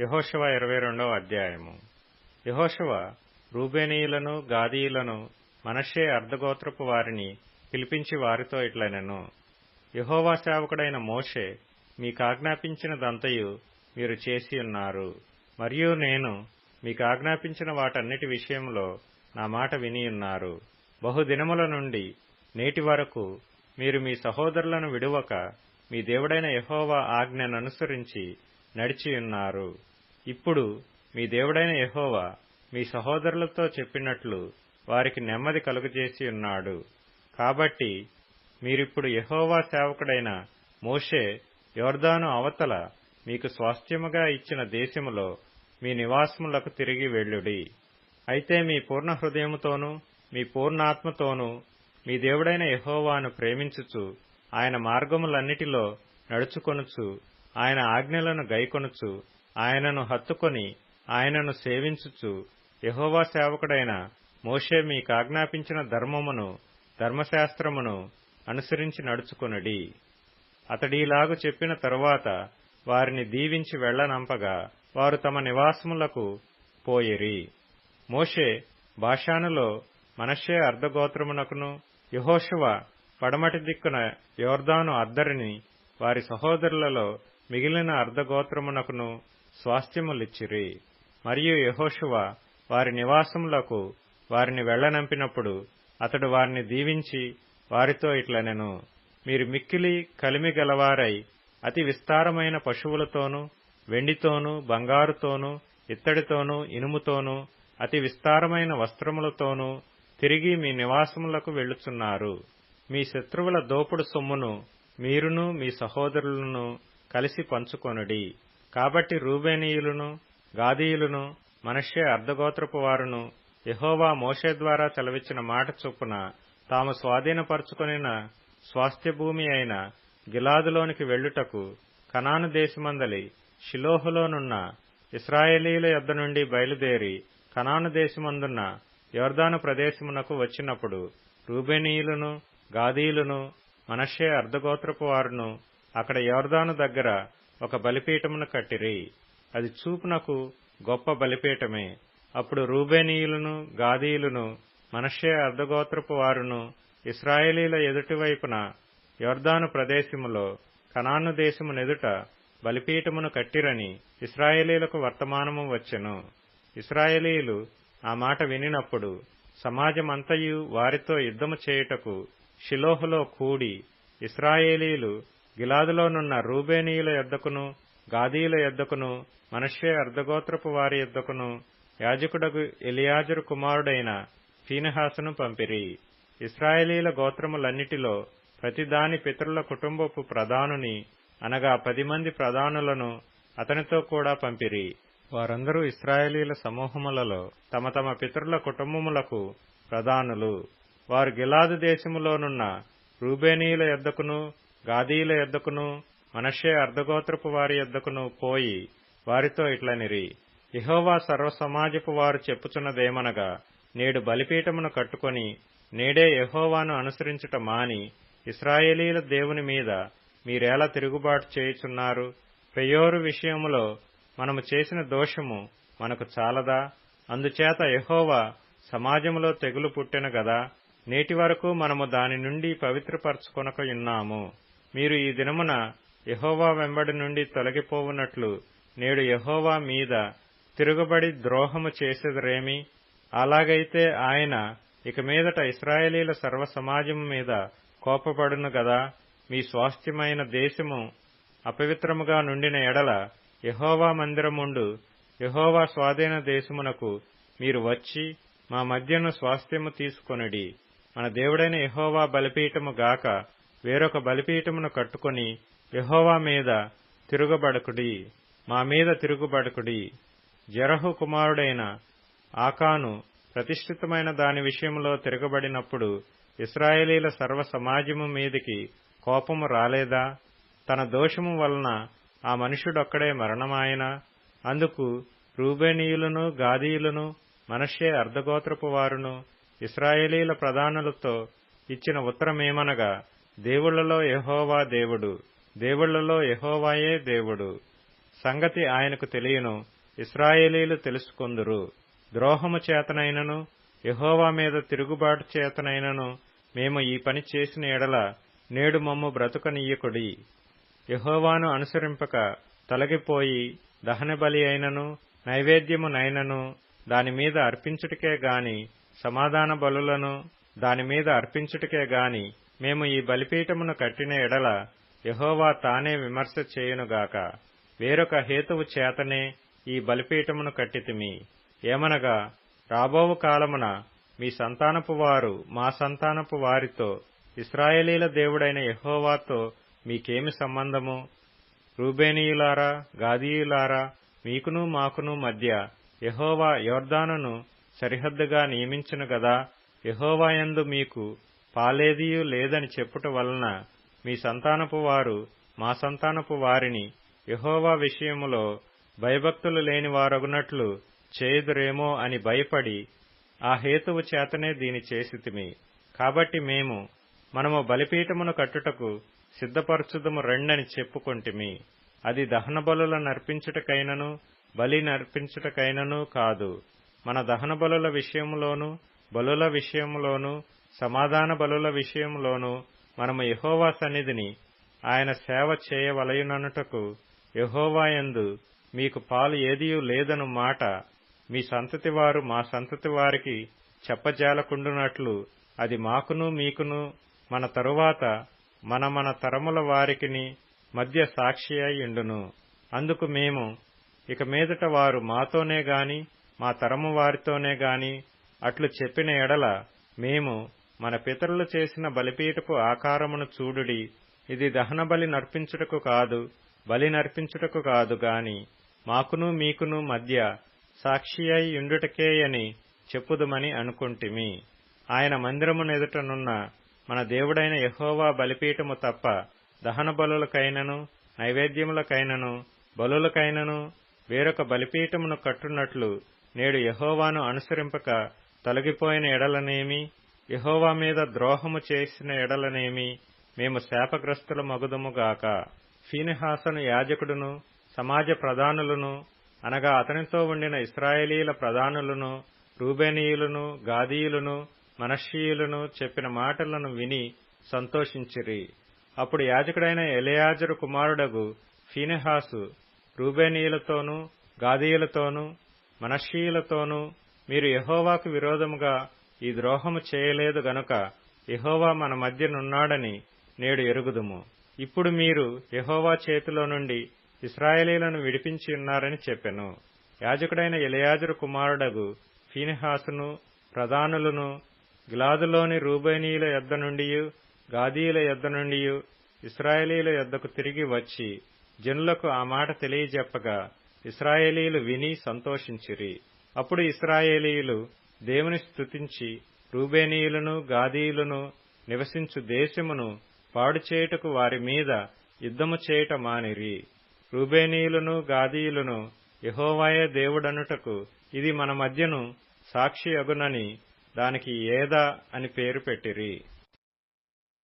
యెహోషువ 22వ అధ్యాయము. యెహోషువ రూబేనీయులను, గాదీయులను, మనష్షే అర్ధగోత్రపు వారిని పిలిపించి వారితో ఇట్లనెను. యెహోవా సేవకుడైన మోషే మీకాజ్ఞాపించినదంతయు మీరు చేసియున్నారు. మరియు నేను మీకాజ్ఞాపించిన వాటన్నిటి విషయంలో నా మాట వినియున్నారు. బహుదినముల నుండి నేటి వరకు మీరు మీ సహోదరులను విడువక మీ దేవుడైన యెహోవా ఆజ్ఞననుసరించి నడిచియున్నారు. ఇప్పుడు మీ దేవుడైన యెహోవా మీ సహోదరులతో చెప్పినట్లు వారికి నెమ్మది కలుగజేసియున్నాడు. కాబట్టి మీరిప్పుడు యెహోవా సేవకుడైన మోషే యొర్దాను అవతల మీకు స్వాస్థ్యముగా ఇచ్చిన దేశములో మీ నివాసములకు తిరిగి వెళ్ళుడి. అయితే మీ పూర్ణ హృదయముతోనూ మీ పూర్ణాత్మతోనూ మీ దేవుడైన యెహోవాను ప్రేమించుచు ఆయన మార్గములన్నిటిలో నడుచుకొనుచు ఆయన ఆజ్ఞలను గైకొనుచు ఆయనను హత్తుకొని ఆయనను సేవించుచు యెహోవా సేవకుడైన మోషే మీకాజ్ఞాపించిన ధర్మమును ధర్మశాస్త్రమును అనుసరించి నడుచుకొనుడి. అతడీలాగు చెప్పిన తరువాత వారిని దీవించి వెళ్లనంపగా వారు తమ నివాసములకు పోయిరి. మోషే బాషానులో మనష్షే అర్ధగోత్రమునకును, యెహోషువ పడమటి దిక్కున యొర్దాను అద్దరిని వారి సహోదరులలో మిగిలిన అర్ధగోత్రమునకును స్వాస్థ్యములిచ్చిరి. మరియు యెహోషువ వారి నివాసములకు వారిని వెళ్లనంపినప్పుడు అతడు వారిని దీవించి వారితో ఇట్లనెను. మీరు మిక్కిలి కలిమి గలవారై అతి విస్తారమైన పశువులతోనూ వెండితోనూ బంగారుతోనూ ఇత్తడితోనూ ఇనుముతోనూ అతి విస్తారమైన వస్త్రములతోనూ తిరిగి మీ నివాసములకు వెళ్ళుచున్నారు. మీ శత్రువుల దోపుడు సొమ్మును మీరును మీ సహోదరులను కలిసి పంచుకొనుడి. కాబట్టి రూబేనీయులను, గాదీయులను, మనష్షే అర్ధగోత్రపు వారును యెహోవా మోషే ద్వారా సెలవిచ్చిన మాట చొప్పున తాము స్వాధీనపరచుకొనిన స్వాస్థ్య భూమి అయిన గిలాదులోనికి వెళ్ళుటకు కనాను దేశమందలి షిలోహులోనున్న ఇశ్రాయేలీయుల యొద్ద నుండి బయలుదేరి కనాను దేశమందున్న యొర్దాను ప్రదేశమునకు వచ్చినప్పుడు రూబేనీయులను, గాదీయులను, మనష్షే అర్ధగోత్రపు వారును అక్కడ యొర్దాను దగ్గర ఒక బలిపీఠమును కట్టిరి. అది చూపునకు గొప్ప బలిపీఠమే. అప్పుడు రూబేనీయులను, గాదీయులను, మనష్షే అర్ధగోత్రపు వారును ఇశ్రాయేలీల ఎదుటివైపున యొర్దాను ప్రదేశములో కనాను దేశమునెదుట బలిపీఠమును కట్టిరని ఇశ్రాయేలీలకు వర్తమానము వచ్చెను. ఇశ్రాయేలీయులు ఆ మాట వినినప్పుడు సమాజమంతయు వారితో యుద్ధము చేయుటకు షిలోహులో కూడి ఇశ్రాయేలీయులు గిలాదులోనున్న రూబేనీయుల యొద్దకును, గాదీయుల యొద్దకును, మనష్షే అర్ధగోత్రపు వారి యొద్దకును యాజకుడగు ఎలియాజరు కుమారుడైన ఫీనెహాసును పంపిరి. ఇశ్రాయేలీయుల గోత్రములన్నిటిలో ప్రతిదాని పితరుల కుటుంబపు ప్రధానుని అనగా 10 మంది ప్రధానులను అతనితో కూడా పంపిరి. వారందరూ ఇశ్రాయేలీయుల సమూహములలో తమ తమ పితరుల కుటుంబములకు ప్రధానులు. వారు గిలాదు దేశములోనున్న రూబేనీయుల యొద్దకును, గాదీయుల యొద్దకును, మనష్షే అర్ధగోత్రపు వారి యొద్దకును పోయి వారితో ఇట్లనిరి. యెహోవా సర్వసమాజపు వారు చెప్పుచున్నదేమనగా, నేడు బలిపీఠమును కట్టుకొని నేడే యెహోవాను అనుసరించుట మాని ఇశ్రాయేలీయుల దేవుని మీద మీరేలా తిరుగుబాటు చేయుచున్నారు? పెయోరు విషయములో మనము చేసిన దోషము మనకు చాలదా? అందుచేత యెహోవా సమాజములో తెగులు పుట్టెను గదా. నేటి వరకు మనము దాని నుండి పవిత్రపరచుకొనకయున్నాము. మీరు ఈ దినమున యెహోవా వెంబడి నుండి తొలగిపోవునట్లు నేడు యెహోవా మీద తిరుగుబడి ద్రోహము చేసెదరేమి? అలాగైతే ఆయన ఇక మీదట ఇశ్రాయేలీయుల సర్వసమాజము మీద కోపపడును గదా. మీ స్వాస్థ్యమైన దేశము అపవిత్రముగా నుండిన ఎడల యెహోవా మందిరముండు యెహోవా స్వాధీన దేశమునకు మీరు వచ్చి మా మధ్యను స్వాస్థ్యము తీసుకొనుడి. మన దేవుడైన యెహోవా బలిపీఠము గాక వేరొక బలిపీఠమును కట్టుకొని యెహోవా మీద తిరుగుబడకుడి, మా మీద తిరుగుబడకుడి. జెరహు కుమారుడైన ఆకాను ప్రతిష్ఠితమైన దాని విషయంలో తిరగబడినప్పుడు ఇశ్రాయేలీయుల సర్వ సమాజము మీదికి కోపము రాలేదా? తన దోషము వలన ఆ మనుష్యుడొక్కడే మరణమాయనా? అందుకు రూబేనీయులను, గాదీయులను, మనష్షే అర్ధగోత్రపు వారును ఇశ్రాయేలీయుల ప్రధానులతో ఇచ్చిన ఉత్తరమేమనగా, దేవుళ్లలో యెహోవా దేవుడు, దేవుళ్లలో యెహోవాయే దేవుడు. సంగతి ఆయనకు తెలియను, ఇశ్రాయేలీలు తెలుసుకొందురు. ద్రోహము చేతనైనను యెహోవా మీద తిరుగుబాటు చేతనైనను మేము ఈ పని చేసిన ఎడల నేడు మమ్ము బ్రతుకనీయకుడి. యెహోవాను అనుసరింపక తొలగిపోయి దహనబలి అయినను నైవేద్యమునైనను దానిమీద అర్పించుటకే గాని సమాధాన బలులను దానిమీద అర్పించుటకే గాని మేము ఈ బలిపీఠమును కట్టిన ఎడల యెహోవా తానే విమర్శ చేయునుగాక. వేరొక హేతువు చేతనే ఈ బలిపీఠమును కట్టితిమి. ఏమనగా రాబోవు కాలమున మీ సంతానపు వారు మా సంతానపు వారితో ఇశ్రాయేలీల దేవుడైన యెహోవాతో మీకేమి సంబంధము? రూబేనీయులారా, గాదీయులారా, మీకును మాకును మధ్య యెహోవా యొర్దానును సరిహద్దుగా నియమించును గదా. యెహోవాయందు మీకు పాలేదియు లేదని చెప్పుట వలన మీ సంతానపు వారు మా సంతానపు వారిని యెహోవా విషయములో భయభక్తులు లేని వారగునట్లు చేయుదురేమో అని భయపడి ఆ హేతువు చేతనే దీని చేసితిమి. కాబట్టి మనము బలిపీఠమును కట్టుటకు సిద్ధపరచుదము రెండని చెప్పుకొంటిమి. అది దహన బలుల నర్పించుటకైనను బలి నర్పించుటకైనను కాదు. మన దహన బలుల విషయములోను బలుల విషయములోను సమాధాన బలుల విషయములోను మనము యెహోవా సన్నిధిని ఆయన సేవ చేయవలయుననుటకు యెహోవాయందు మీకు పాలు ఏదియూ లేదను మాట మీ సంతతి వారు మా సంతతి వారికి చెప్పజాలకుండునట్లు అది మాకును మీకును మన తరువాత మన తరముల వారికిని మధ్య సాక్షి అయి ఉండును. అందుకు ఇక మీదట వారు మాతోనే గాని మా తరము వారితోనే గాని అట్లు చెప్పిన ఎడల మన పితరులు చేసిన బలిపీఠపు ఆకారమును చూడుడి, ఇది దహన బలి నర్పించుటకు కాదు, బలి నర్పించుటకు కాదు గాని మాకును మీకును మధ్య సాక్షి అయి ఉండుటకేయని చెప్పుదుమని అనుకుంటిమి. ఆయన మందిరమునెదుటనున్న మన దేవుడైన యెహోవా బలిపీఠము తప్ప దహన బలులకైనను నైవేద్యములకైనను బలులకైనను వేరొక బలిపీఠమును కట్టునట్లు నేడు యెహోవాను అనుసరింపక తొలగిపోయిన ఎడలనేమి, యెహోవా మీద ద్రోహము చేసిన ఎడలనేమి మేము శాపగ్రస్తులమగుదుముగాక. ఫీనెహాసును యాజకుడును సమాజ ప్రధానులను అనగా అతనితో ఉండిన ఇశ్రాయేలీల ప్రధానులను రూబేనీయులను గాదీయులను మనష్షీయులను చెప్పిన మాటలను విని సంతోషించిరి. అప్పుడు యాజకుడైన ఎలెయాజరు కుమారుడగు ఫీనెహాసు రూబేనీయులతోనూ గాదీయులతోనూ మనష్షీయులతోనూ మీరు యెహోవాకు విరోధముగా ఈ ద్రోహము చేయలేదు గనుక యెహోవా మన మధ్యనున్నాడని నేడు ఎరుగుదుము. ఇప్పుడు మీరు యెహోవా చేతిలో నుండి ఇశ్రాయేలీలను విడిపించి ఉన్నారని చెప్పెను. యాజకుడైన ఎలెయాజరు కుమారుడగు ఫీనెహాసును ప్రధానులను గిలాదులోని రూబేనీయుల యొద్ద నుండియు గాదీయుల యొద్ద నుండియు ఇశ్రాయేలీల యొద్దకు తిరిగి వచ్చి జనులకు ఆ మాట తెలియజెప్పగా ఇశ్రాయేలీలు విని సంతోషించిరి. అప్పుడు ఇశ్రాయేలీయులు దేవుని స్తుతించి రూబేనీయులను గాదీయులను నివసించు దేశమును పాడు చేయుటకు వారి మీద యుద్ధము చేయుట మానిరి. రూబేనీయులను గాదీయులను యెహోవాయే దేవుడనుటకు ఇది మన మధ్యను సాక్షి అగునని దానికి ఏదా అని పేరు పెట్టిరి.